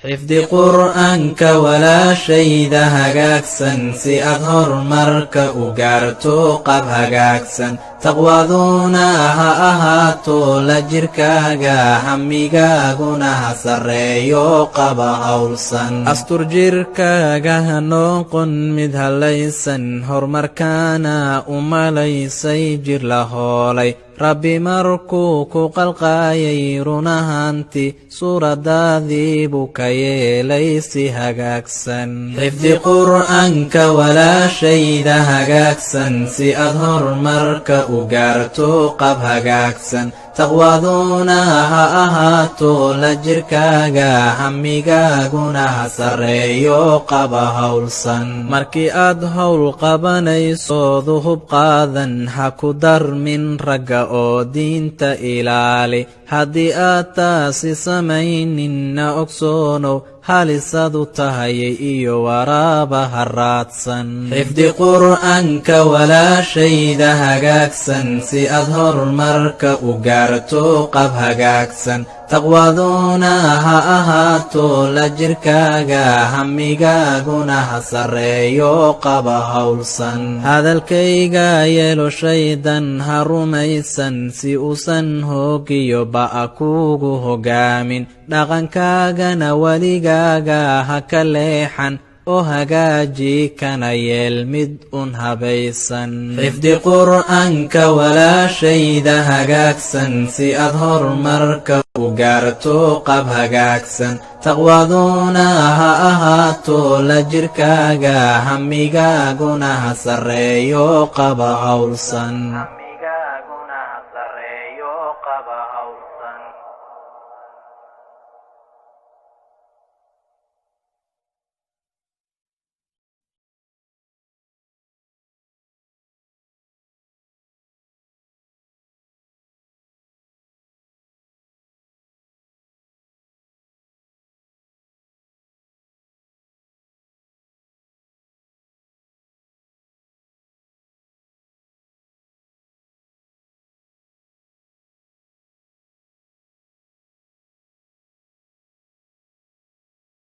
xifdi qur'aanka walaashayda hagaagsan si aad horumarka u gaarto qab hagaagsan taqwaduna ha ahaato la jirkaaga hamigaaguna ha sarreeyo qaba hawlsan astur jirkaaga ha noqon mid halaysan horumarkaana u malaysay jir la hoolay rabbi markuu ku qalqaayay runahanti suuradaadii buu ka yeelay si hagaagsan xifdi qur'aanka walaashayda hagaagsan si aad horumarka u gaarto qab hagaagsan taqwaduna ha ahaato la jirkaaga hamigaaguna ha sarreeyo qaba hawlsan markii aad howl qabanaysood hub qaadan ha ku darmin ragga oo diinta ilaali haddii aad taasi samayninna ogsoonow halisadu tahay iyo waraaba ha raadsan xifdi qur'aanka walaashayda hagaagsan si aad horumarka u gaarto qab hagaagsan taqwaduna ha ahaato la jirkaaga hamigaaguna ha sarreeyo qaba hawlsan hadalkayga yeelo shaydan ha rumaysan si uusan hoogiyo ba'a kuugu hogaamin dhaqankaagana weligaaga ha ka leexan oo hagaaji kana yeel mid un habaysan xifdi qur'aanka walaashayda hagaagsan si aad horumarka u gaarto qab hagaagsan taqwaduna ha ahaato la jirkaaga hamigaaguna ha sarreeyo qaba hawlsan